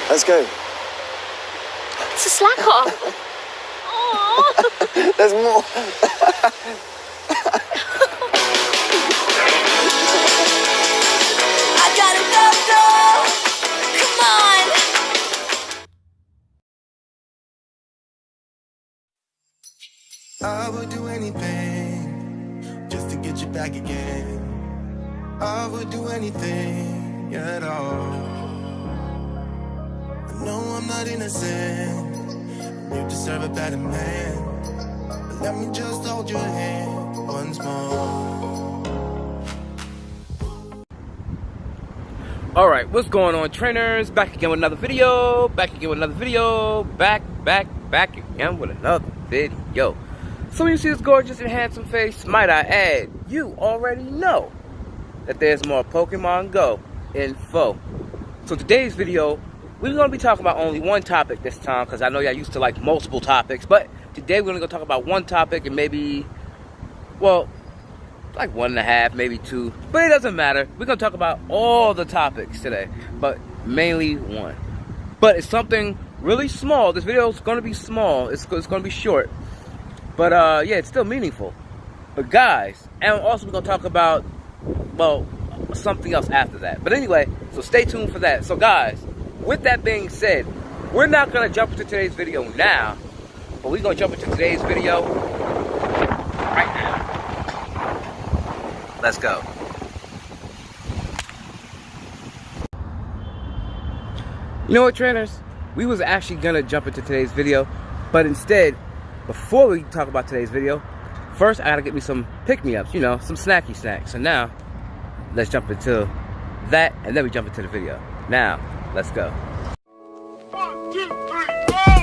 Let's go. It's a slack off. Aww. There's more. I gotta go. Come on. I would do anything just to get you back again. I would do anything at all. I know I'm not innocent. You deserve a better man. But let me just hold your hand once more. Alright, what's going on, trainers? Back again with another video. Back again with another video. So when you see this gorgeous and handsome face, might I add, you already know that there's more Pokemon Go info. So today's video, we're going to be talking about only one topic this time, because I know y'all used to like multiple topics, but today we're going to go talk about one topic and maybe, well, like 1.5, maybe 2, but it doesn't matter. We're going to talk about all the topics today, but mainly one. But it's something really small. This video is going to be small. It's going to be short. But yeah, it's still meaningful. But guys, and also we're going to talk about, well, something else after that. But anyway, so stay tuned for that. So guys, with that being said, we're not going to jump into today's video now, but we're going to jump into today's video right now. Let's go. You know what, trainers? We was actually going to jump into today's video, but instead, before we talk about today's video, first I gotta get me some pick-me-ups, you know, some snacky snacks. So now, let's jump into that, and then we jump into the video. Now, let's go. 1, 2, 3, 4.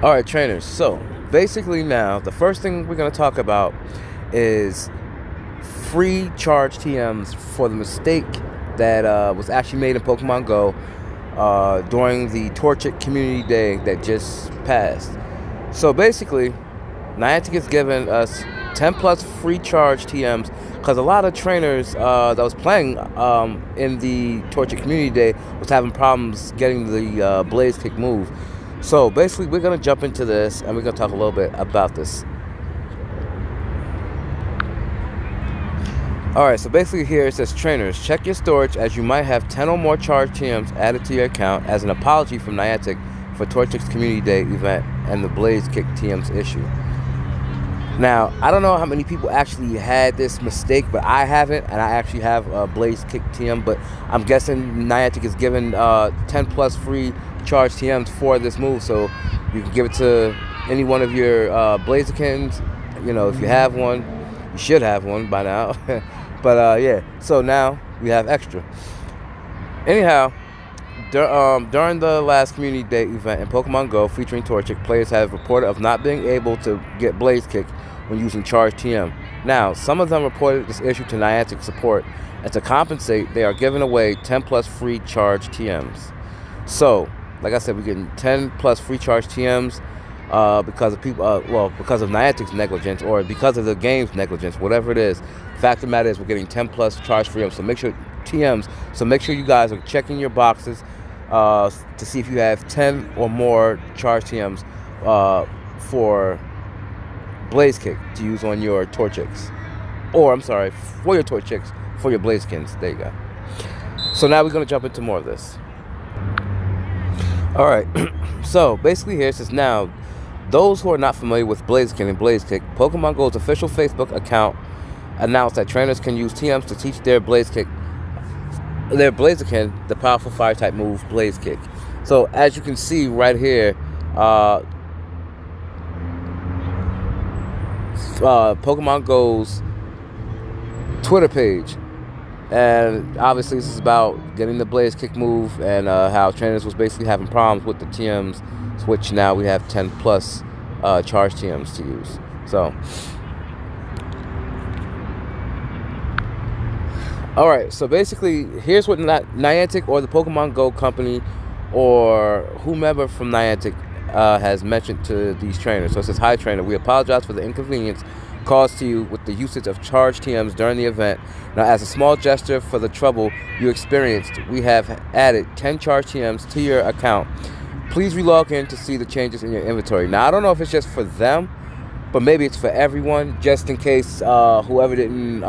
Alright, trainers, so basically now the first thing we're going to talk about is free charge TMs for the mistake that was actually made in Pokemon Go during the Torchic Community Day that just passed. So basically, Niantic has given us 10 plus free charge TMs, because a lot of trainers that was playing in the Torchic Community Day was having problems getting the Blaze Kick move. So basically, we're going to jump into this, and we're going to talk a little bit about this. Alright, so basically here it says, trainers, check your storage as you might have 10 or more charged TMs added to your account as an apology from Niantic for Torchic's Community Day event and the Blaze Kick TMs issue. Now, I don't know how many people actually had this mistake, but I haven't, and I actually have a Blaze Kick TM, but I'm guessing Niantic is giving 10 plus free charged TMs for this move, so you can give it to any one of your Blazerkins. You know, if you have one, you should have one by now. But yeah, so now we have extra. Anyhow, during the last Community Day event in Pokemon Go featuring Torchic, players have reported of not being able to get Blaze Kick when using charged TM. Now, some of them reported this issue to Niantic support, and to compensate, they are giving away 10 plus free charged TMs. So, like I said, we're getting 10 plus free charged TMs because of people, because of Niantic's negligence, or because of the game's negligence, whatever it is. The fact of the matter is, we're getting 10 plus charged TMs. So make sure So make sure you guys are checking your boxes to see if you have 10 or more charged TMs for Blaze Kick to use on your Torchics. Or, I'm sorry, for your Torchics, for your Blazekins. There you go. So now we're going to jump into more of this. Alright, so basically here it says, now, those who are not familiar with Blaziken and Blaze Kick, Pokemon Go's official Facebook account announced that trainers can use TMs to teach their Blaziken the powerful fire-type move, Blaze Kick. So, as you can see right here, Pokemon Go's Twitter page, and obviously this is about getting the Blaze Kick move, and how trainers was basically having problems with the TMs, which now we have 10 plus charged TMs to use. So, alright, so basically here's what Niantic or the Pokemon Go company or whomever from Niantic has mentioned to these trainers. So it says, hi trainer, we apologize for the inconvenience caused to you with the usage of charged TMs during the event. Now, as a small gesture for the trouble you experienced, we have added 10 charged TMs to your account. Please relog in to see the changes in your inventory. Now, I don't know if it's just for them, but maybe it's for everyone, just in case whoever didn't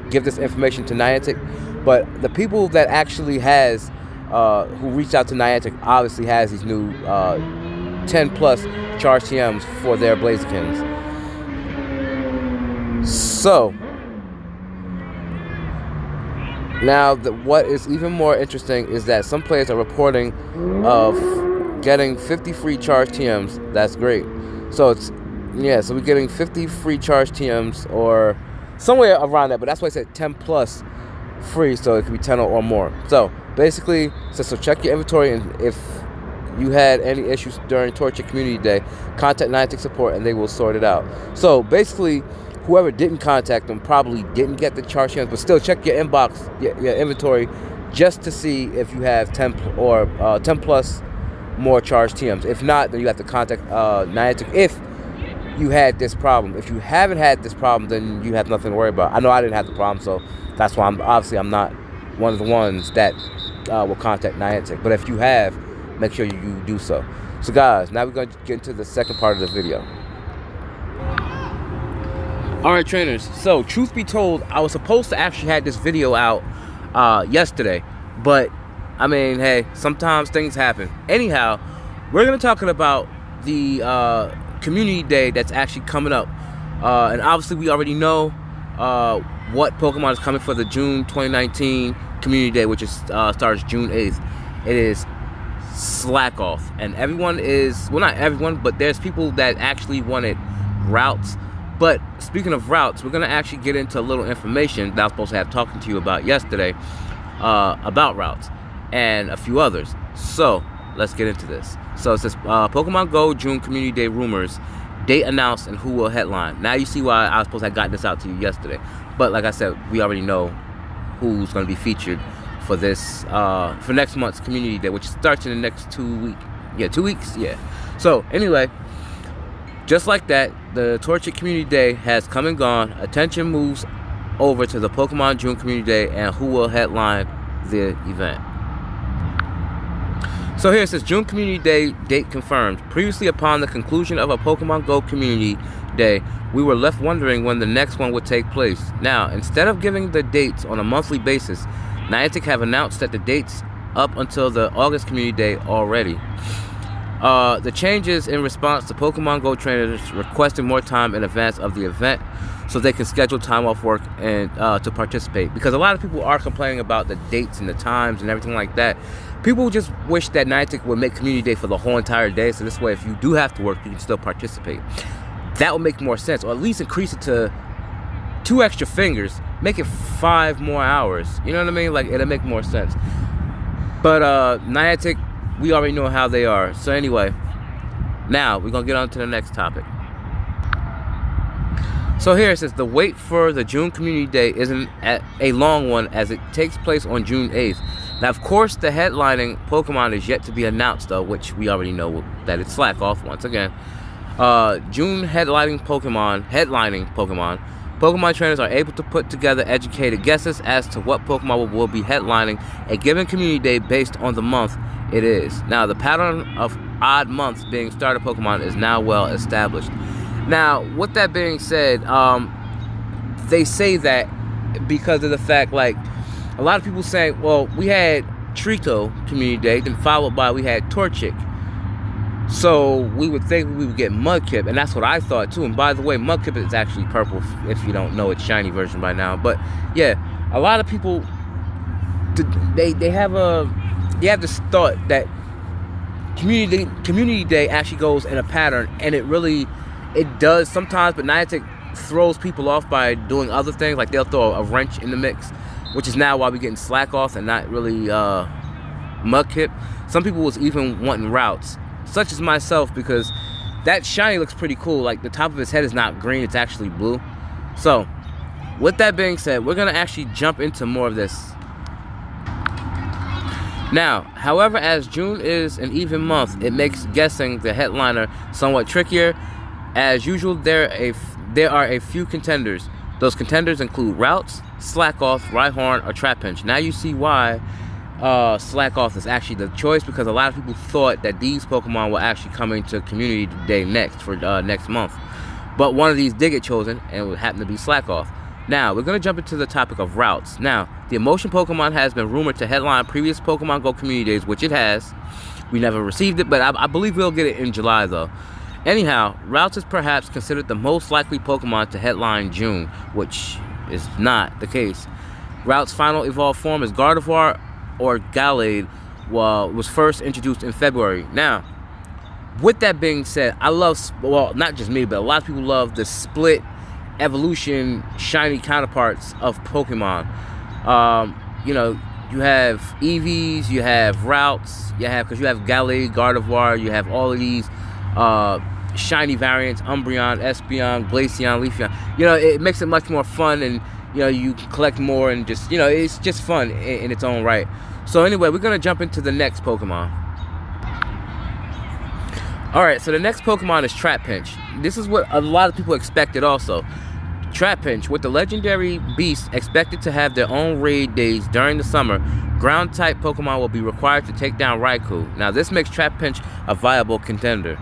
give this information to Niantic. But the people that actually has who reached out to Niantic obviously has these new 10 plus charged TMs for their Blazekins. So now, what is even more interesting is that some players are reporting of getting 50 free charged TMs. That's great. So it's, yeah, so we're getting 50 free charged TMs or somewhere around that, but that's why I said 10 plus free, so it could be 10 or more. So basically, so check your inventory, and if you had any issues during Torchic Community Day, contact Niantic support and they will sort it out. So basically, whoever didn't contact them probably didn't get the charged TMs, but still check your inbox, your inventory, just to see if you have 10 or 10 plus more charged TMs. If not, then you have to contact Niantic if you had this problem. If you haven't had this problem, then you have nothing to worry about. I know I didn't have the problem, so that's why I'm not one of the ones that will contact Niantic. But if you have, make sure you do so. So guys, now we're going to get into the second part of the video. Alright trainers, so truth be told, I was supposed to actually have this video out yesterday, but I mean, hey, sometimes things happen. Anyhow, we're going to be talking about the Community Day that's actually coming up, and obviously we already know what Pokemon is coming for the June 2019 Community Day, which is starts June 8th. It is 5+SLAKOTH, and everyone is, well, not everyone, but there's people that actually wanted routes. But speaking of routes, we're going to actually get into a little information that I was supposed to have talking to you about yesterday about routes and a few others. So let's get into this. So it says Pokemon Go June Community Day rumors, date announced, and who will headline. Now you see why I was supposed to have gotten this out to you yesterday. But like I said, we already know who's going to be featured for this for next month's Community Day, which starts in the next 2 weeks. Yeah, 2 weeks. Yeah. So anyway, Just like that, the Torchic Community Day has come and gone. Attention moves over to the Pokemon June Community Day and who will headline the event. So here it says June Community Day date confirmed. Previously, upon the conclusion of a Pokemon Go Community Day, we were left wondering when the next one would take place. Now, instead of giving the dates on a monthly basis, Niantic have announced that the dates up until the August Community Day already. The changes in response to Pokemon Go trainers requesting more time in advance of the event so they can schedule time off work and to participate. Because a lot of people are complaining about the dates and the times and everything like that. People just wish that Niantic would make Community Day for the whole entire day, so this way if you do have to work, you can still participate. That would make more sense, or at least increase it to 2 extra fingers, make it 5 more hours. You know what I mean? Like, it'll make more sense. But Niantic, we already know how they are. So anyway, now we're gonna get on to the next topic. So here it says the wait for the June Community Day isn't a long one, as it takes place on June 8th. Now, of course, the headlining Pokemon is yet to be announced, though, which we already know that it's SLAKOTH once again. June headlining Pokemon. Pokemon trainers are able to put together educated guesses as to what Pokemon will be headlining a given Community Day based on the month it is. Now, the pattern of odd months being starter Pokemon is now well established. Now, with that being said, they say that because of the fact, like, a lot of people saying, well, we had Trico Community Day, then followed by we had Torchic. So we would think we would get Mudkip, and that's what I thought too. And by the way, Mudkip is actually purple, if you don't know its shiny version by now. But yeah, a lot of people, they have this thought that Community Day actually goes in a pattern, and it does sometimes, but Niantic throws people off by doing other things. Like, they'll throw a wrench in the mix, which is now why we're getting SLAKOTH and not really Mudkip. Some people was even wanting routes, such as myself, because that shiny looks pretty cool. Like, the top of his head is not green, it's actually blue. So with that being said, we're gonna actually jump into more of this. Now, however, as June is an even month, it makes guessing the headliner somewhat trickier. As usual, there are a few contenders. Those contenders include routes, SLAKOTH, Rhyhorn, or Trapinch. Now you see why SLAKOTH is actually the choice, because a lot of people thought that these Pokemon were actually coming to Community Day next month. But one of these did get chosen, and it would happen to be SLAKOTH. Now, we're going to jump into the topic of routes. Now, the Emotion Pokemon has been rumored to headline previous Pokemon Go Community Days, which it has. We never received it, but I believe we'll get it in July, though. Anyhow, Routes is perhaps considered the most likely Pokemon to headline June, which is not the case. Routes' final evolved form is Gardevoir or Gallade, was first introduced in February. Now, with that being said, I love, well, not just me, but a lot of people love the split evolution shiny counterparts of Pokemon. You know, you have Eevees, you have Routes, because you have Gallade, Gardevoir, you have all of these shiny variants, Umbreon, Espeon, Glaceon, Leafeon. You know, it makes it much more fun, and you know, you can collect more, and just, you know, it's just fun in its own right. So anyway, we're gonna jump into the next Pokemon. Alright, so the next Pokemon is Trapinch. This is what a lot of people expected also. Trapinch, with the legendary beast expected to have their own raid days during the summer, ground-type Pokemon will be required to take down Raikou. Now, this makes Trapinch a viable contender.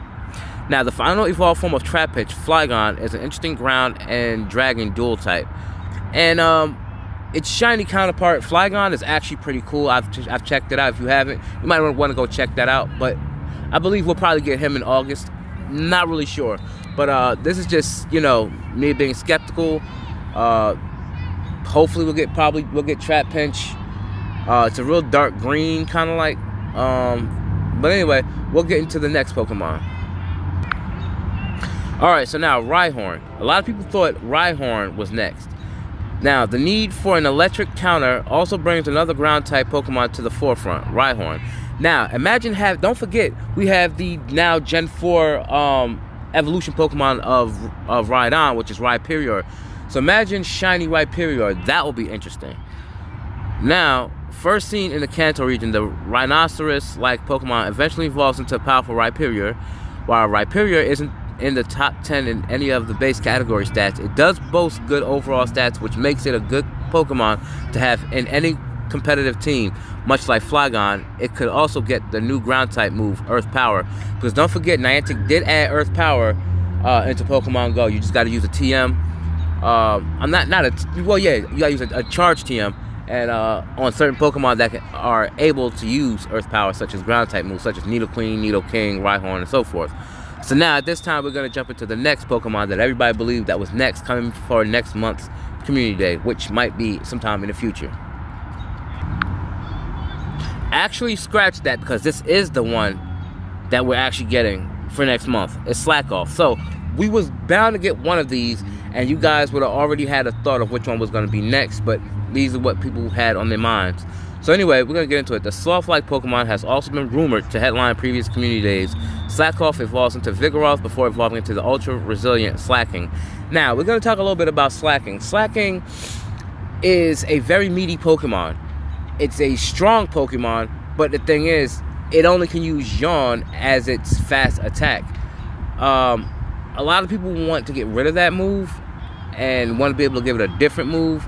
Now, the final evolved form of Trapinch, Flygon, is an interesting ground and dragon dual type. And its shiny counterpart, Flygon, is actually pretty cool. I've checked it out. If you haven't, you might want to go check that out. But I believe we'll probably get him in August. Not really sure. But this is just, you know, me being skeptical. Hopefully we'll get Trapinch. It's a real dark green, kind of like. But anyway, we'll get into the next Pokemon. Alright, so now Rhyhorn. A lot of people thought Rhyhorn was next. Now, the need for an electric counter also brings another ground-type Pokemon to the forefront, Rhyhorn. Now, imagine don't forget, we have the now Gen 4 evolution Pokemon of Rhydon, which is Rhyperior. So imagine shiny Rhyperior. That will be interesting. Now, first seen in the Kanto region, the rhinoceros-like Pokemon eventually evolves into a powerful Rhyperior, while Rhyperior isn't in the top 10 in any of the base category stats. It does boast good overall stats, which makes it a good Pokemon to have in any competitive team. Much like Flygon, it could also get the new ground type move, Earth Power. Because don't forget, Niantic did add Earth Power into Pokemon Go. You just got to use a TM. You got to use a charge TM. And on certain Pokemon that are able to use Earth Power, such as ground type moves, such as Nidoqueen, Nidoking, Rhyhorn, and so forth. So now at this time, we're going to jump into the next Pokemon that everybody believed that was next, coming for next month's Community Day, which might be sometime in the future. Actually, scratch that, because this is the one that we're actually getting for next month. It's SLAKOTH. So we was bound to get one of these, and you guys would have already had a thought of which one was going to be next, but these are what people had on their minds. So anyway, we're going to get into it. The Sloth-like Pokemon has also been rumored to headline previous Community Days. SLAKOTH evolves into Vigoroth before evolving into the ultra-resilient Slaking. Now, we're going to talk a little bit about Slaking. Slaking is a very meaty Pokemon. It's a strong Pokemon, but the thing is, it only can use Yawn as its fast attack. A lot of people want to get rid of that move and want to be able to give it a different move.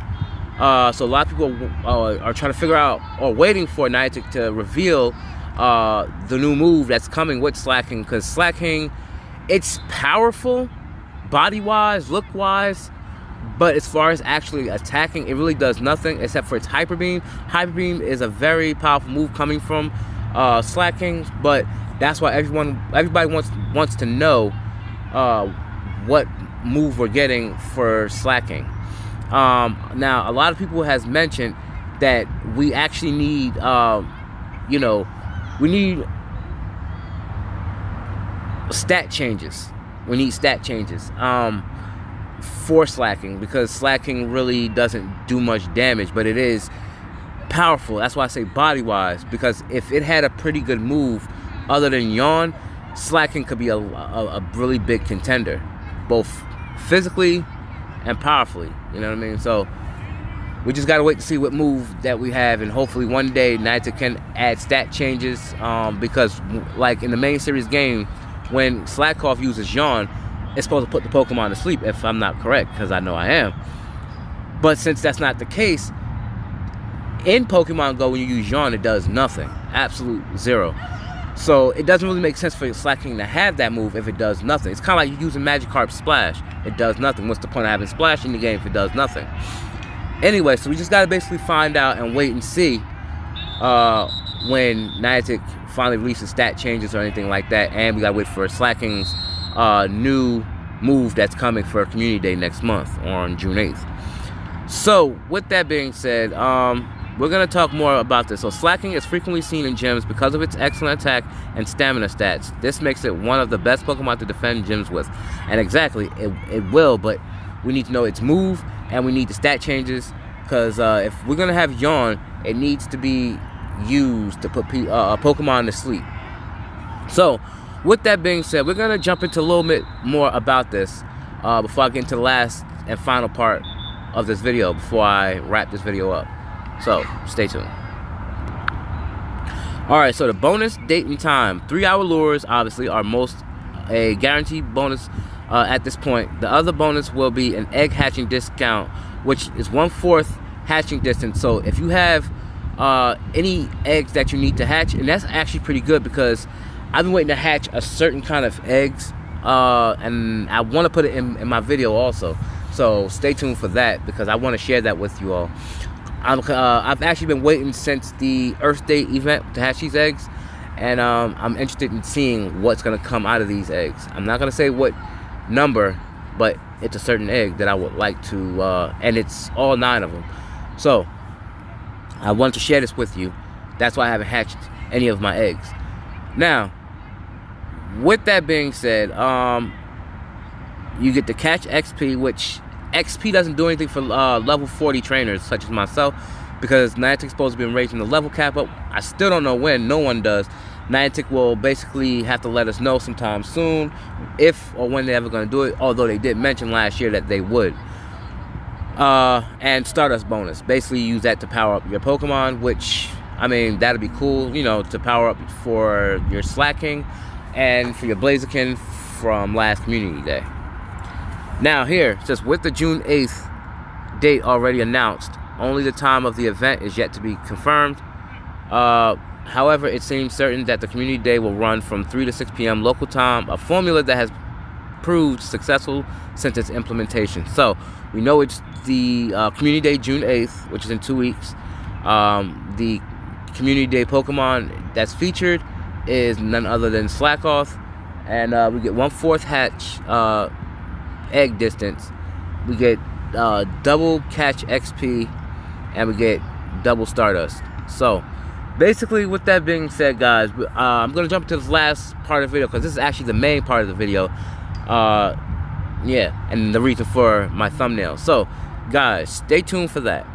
So a lot of people are trying to figure out, or waiting for Niantic to reveal the new move that's coming with Slaking. Because Slaking, it's powerful, body-wise, look-wise, but as far as actually attacking, it really does nothing except for its Hyper Beam. Hyper Beam is a very powerful move coming from Slaking, but that's why everybody wants to know what move we're getting for Slaking. Now, a lot of people has mentioned that we actually need, we need stat changes. We need stat changes for Slaking, because Slaking really doesn't do much damage, but it is powerful. That's why I say body-wise, because if it had a pretty good move other than Yawn, Slaking could be a really big contender, both physically and powerfully, you know what I mean? So we just gotta wait to see what move that we have, and hopefully one day Niantic can add stat changes, because like in the main series game, when SLAKOTH uses Yawn, it's supposed to put the Pokemon to sleep, if I'm not correct, because I know I am. But since that's not the case, in Pokemon Go, when you use Yawn, it does nothing. Absolute zero. So it doesn't really make sense for Slaking to have that move if it does nothing. It's kind of like using Magikarp Splash. It does nothing. What's the point of having Splash in the game if it does nothing? Anyway, so we just got to basically find out and wait and see when Niantic finally releases stat changes or anything like that. And we got to wait for Slaking's new move that's coming for Community Day next month on June 8th. So with that being said, we're going to talk more about this. So Slaking is frequently seen in gyms because of its excellent attack and stamina stats. This makes it one of the best Pokemon to defend gyms with. And exactly, it will, but we need to know its move, and we need the stat changes, because if we're going to have Yawn, it needs to be used to put a Pokemon to sleep. So with that being said, we're going to jump into a little bit more about this before I get into the last and final part of this video, before I wrap this video up. So stay tuned. Alright, so the bonus date and time. 3-hour lures obviously are a guaranteed bonus at this point. The other bonus will be an egg hatching discount, which is 1/4 hatching distance. So if you have any eggs that you need to hatch, and that's actually pretty good, because I've been waiting to hatch a certain kind of eggs, and I want to put it in my video also. So stay tuned for that, because I want to share that with you all. I've actually been waiting since the Earth Day event to hatch these eggs, and I'm interested in seeing what's going to come out of these eggs. I'm not going to say what number, but it's a certain egg that I would like to, and it's all 9 of them. So I wanted to share this with you. That's why I haven't hatched any of my eggs. Now, with that being said, you get the catch XP, which XP doesn't do anything for level 40 trainers such as myself, because Niantic's supposed to be raising the level cap up. I still don't know when. No one does. Niantic will basically have to let us know sometime soon if or when they're ever going to do it, although they did mention last year that they would. And Stardust bonus. Basically use that to power up your Pokemon, which, I mean, that'd be cool, you know, to power up for your Slaking and for your Blaziken from last Community Day. Now here, it says with the June 8th date already announced, only the time of the event is yet to be confirmed. However, it seems certain that the Community Day will run from 3 to 6 p.m. local time, a formula that has proved successful since its implementation. So we know it's the Community Day June 8th, which is in 2 weeks. The Community Day Pokemon that's featured is none other than Slakoth, and we get 1/4 hatch egg distance, we get double catch XP, and we get double Stardust. So basically, with that being said, guys, I'm gonna jump to this last part of the video because this is actually the main part of the video. Yeah, and the reason for my thumbnail. So guys, stay tuned for that.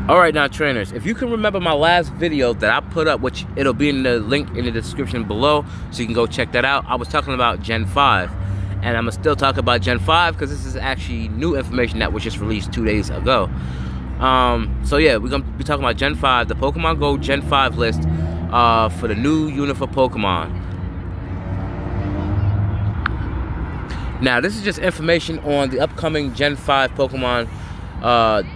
Alright, now trainers, if you can remember my last video that I put up, which it'll be in the link in the description below, so you can go check that out. I was talking about Gen 5, and I'm gonna still talk about Gen 5 because this is actually new information that was just released 2 days ago. So yeah, we're gonna be talking about Gen 5, the Pokemon Go Gen 5 list for the new unit for Pokemon. Now, this is just information on the upcoming Gen 5 Pokemon.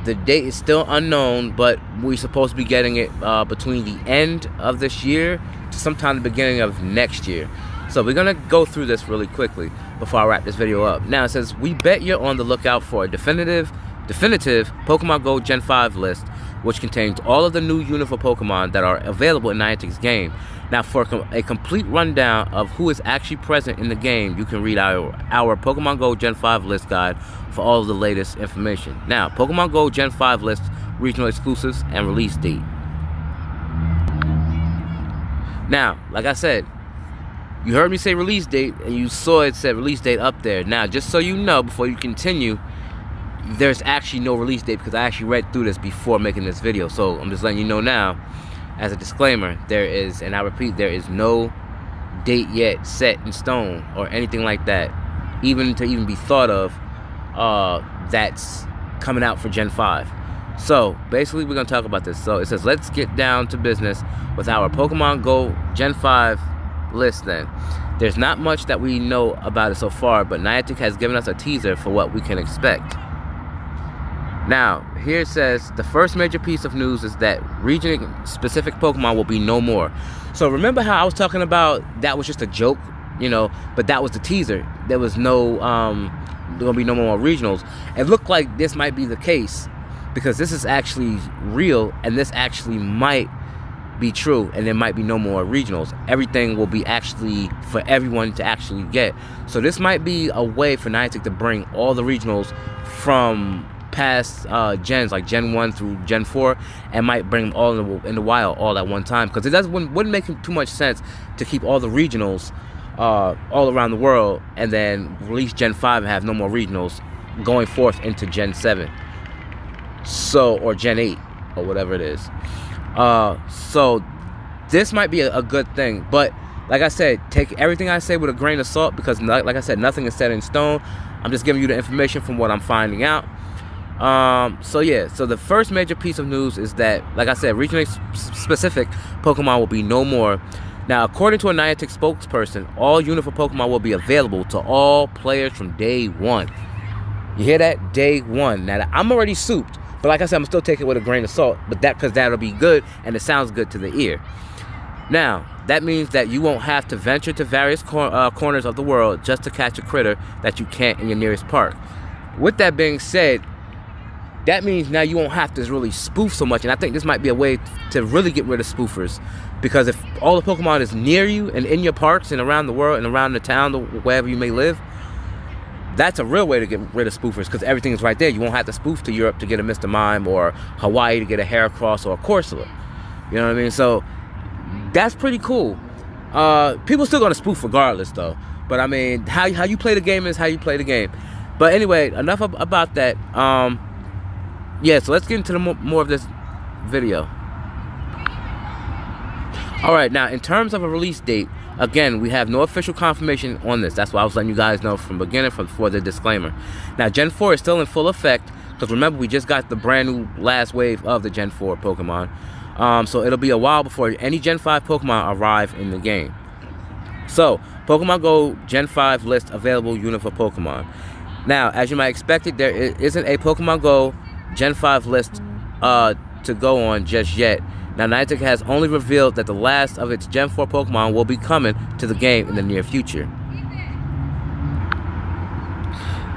The date is still unknown, but we're supposed to be getting it between the end of this year to sometime the beginning of next year. So we're gonna go through this really quickly before I wrap this video up. Now it says, we bet you're on the lookout for a definitive Pokemon Go Gen 5 list, which contains all of the new unit for Pokemon that are available in Niantic's game. Now, for a complete rundown of who is actually present in the game, you can read our Pokemon Go Gen 5 list guide for all of the latest information. Now, Pokemon Go Gen 5 list, regional exclusives, and release date. Now, like I said, you heard me say release date, and you saw it said release date up there. Now, just so you know, before you continue, there's actually no release date because I actually read through this before making this video. So I'm just letting you know now, as a disclaimer, there is, and I repeat, there is no date yet set in stone or anything like that, even to even be thought of, that's coming out for Gen 5. So basically, we're gonna talk about this. So it says, let's get down to business with our Pokemon Go Gen 5 list then. There's not much that we know about it so far, but Niantic has given us a teaser for what we can expect. Now, here it says, the first major piece of news is that region-specific Pokemon will be no more. So remember how I was talking about that was just a joke, you know, but that was the teaser. There was no, there gonna be no more regionals. It looked like this might be the case because this is actually real and this actually might be true, and there might be no more regionals. Everything will be actually for everyone to actually get. So this might be a way for Niantic to bring all the regionals from past gens, like Gen 1 through Gen 4, and might bring them all in the wild all at one time, because it wouldn't make too much sense to keep all the regionals all around the world and then release Gen 5 and have no more regionals going forth into Gen 7, so, or Gen 8 or whatever it is. So this might be a good thing, but like I said, take everything I say with a grain of salt, because like I said, nothing is set in stone. I'm just giving you the information from what I'm finding out. So yeah, so the first major piece of news is that, like I said, regionally specific Pokemon will be no more. Now, according to a Niantic spokesperson, all unit for Pokemon will be available to all players from day one. You hear that? Day one. Now, I'm already souped, but like I said, I'm still taking it with a grain of salt, but because that'll be good and it sounds good to the ear. Now, that means that you won't have to venture to various corners of the world just to catch a critter that you can't in your nearest park. With that being said, that means now you won't have to really spoof so much, and I think this might be a way to really get rid of spoofers, because if all the Pokemon is near you and in your parks and around the world and around the town, wherever you may live, that's a real way to get rid of spoofers, because everything is right there. You won't have to spoof to Europe to get a Mr. Mime, or Hawaii to get a Heracross or a Corsola. You know what I mean? So that's pretty cool. People still gonna spoof regardless, though. But I mean, how you play the game is how you play the game. But anyway, enough about that. Yeah, so let's get into more of this video. Alright, now in terms of a release date, again, we have no official confirmation on this. That's why I was letting you guys know from the beginning, for the disclaimer. Now, Gen 4 is still in full effect, because remember, we just got the brand new last wave of the Gen 4 Pokemon. So it'll be a while before any Gen 5 Pokemon arrive in the game. So, Pokemon Go Gen 5 list available unit for Pokemon. Now, as you might expect it, there isn't a Pokemon Go Gen 5 list to go on just yet. Now, Niantic has only revealed that the last of its Gen 4 Pokemon will be coming to the game in the near future.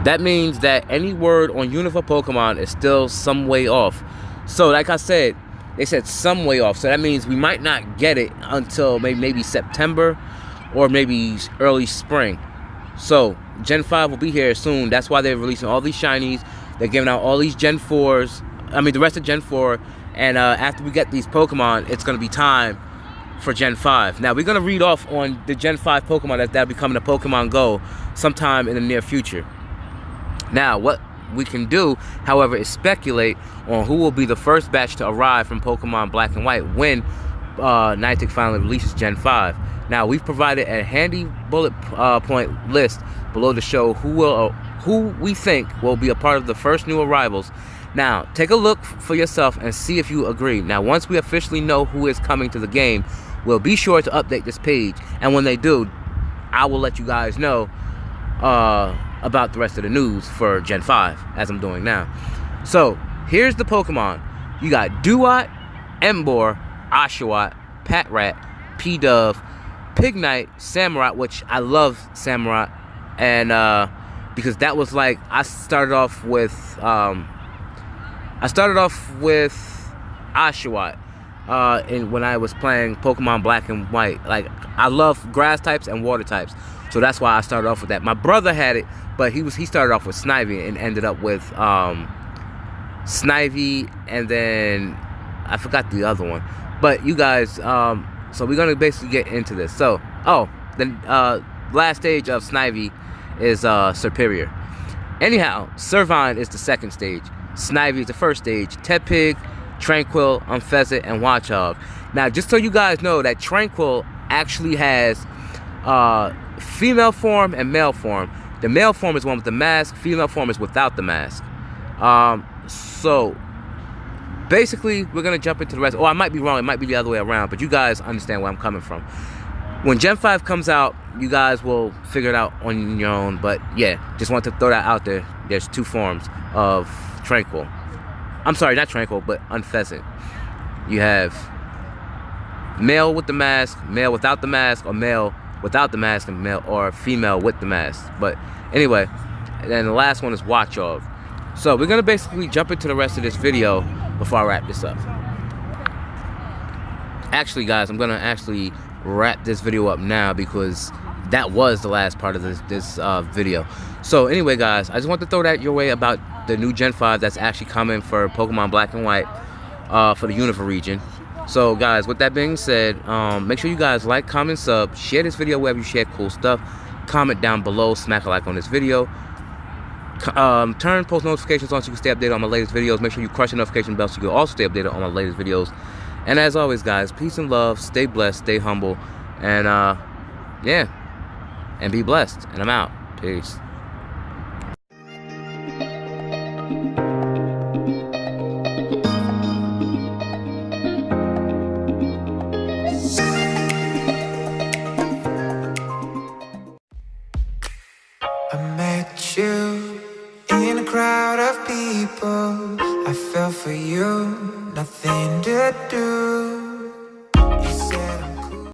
That means that any word on unit for Pokemon is still some way off. So, like I said, they said some way off. So that means we might not get it until maybe September or maybe early spring. So, Gen 5 will be here soon. That's why they're releasing all these shinies. They're giving out all these Gen 4s. I mean, the rest of Gen 4. And after we get these Pokemon, it's going to be time for Gen 5. Now, we're going to read off on the Gen 5 Pokemon that'll be coming to Pokemon Go sometime in the near future. Now, what we can do, however, is speculate on who will be the first batch to arrive from Pokemon Black and White when Niantic finally releases Gen 5. Now, we've provided a handy bullet point list below to show who we think will be a part of the first new arrivals. Now, take a look for yourself and see if you agree. Now, once we officially know who is coming to the game, we'll be sure to update this page. And when they do, I will let you guys know about the rest of the news for Gen 5, as I'm doing now. So, here's the Pokemon. You got Duat, Emboar, Oshawott, Patrat, P-Dove, Pignite, Samurott, which I love Samurott, and because that was like, I started off with Oshawott when I was playing Pokemon Black and White. Like, I love grass types and water types, so that's why I started off with that. My brother had it, but he started off with Snivy and ended up with Snivy, and then I forgot the other one. But you guys, so we're gonna basically get into this. So, the last stage of Snivy is Superior. Anyhow, Servine is the second stage. Snivy is the first stage. Tepig, Tranquil, Unfezant, and Watchog. Now, just so you guys know that Tranquil actually has female form and male form. The male form is one with the mask. Female form is without the mask. So, basically, we're going to jump into the rest. Oh, I might be wrong. It might be the other way around. But you guys understand where I'm coming from. When Gen 5 comes out, you guys will figure it out on your own. But, yeah, just want to throw that out there. There's two forms of Tranquil. I'm sorry, not Tranquil, but Unfezant. You have male with the mask, male without the mask, or male without the mask, and male or female with the mask. But anyway, and then the last one is Watchog. So we're gonna basically jump into the rest of this video before I wrap this up. Actually, guys, I'm gonna actually wrap this video up now because that was the last part of this video. So anyway, guys, I just want to throw that your way about the new Gen 5 that's actually coming for Pokemon Black and White for the Unova region. So guys, with that being said, make sure you guys like, comment, sub, share this video wherever you share cool stuff. Comment down below, smack a like on this video. Turn post notifications on so you can stay updated on my latest videos. Make sure you crush the notification bell so you can also stay updated on my latest videos. And as always, guys, peace and love, stay blessed, stay humble, and yeah, and be blessed. And I'm out. Peace. I met you in a crowd of people. I fell for you, nothing to do.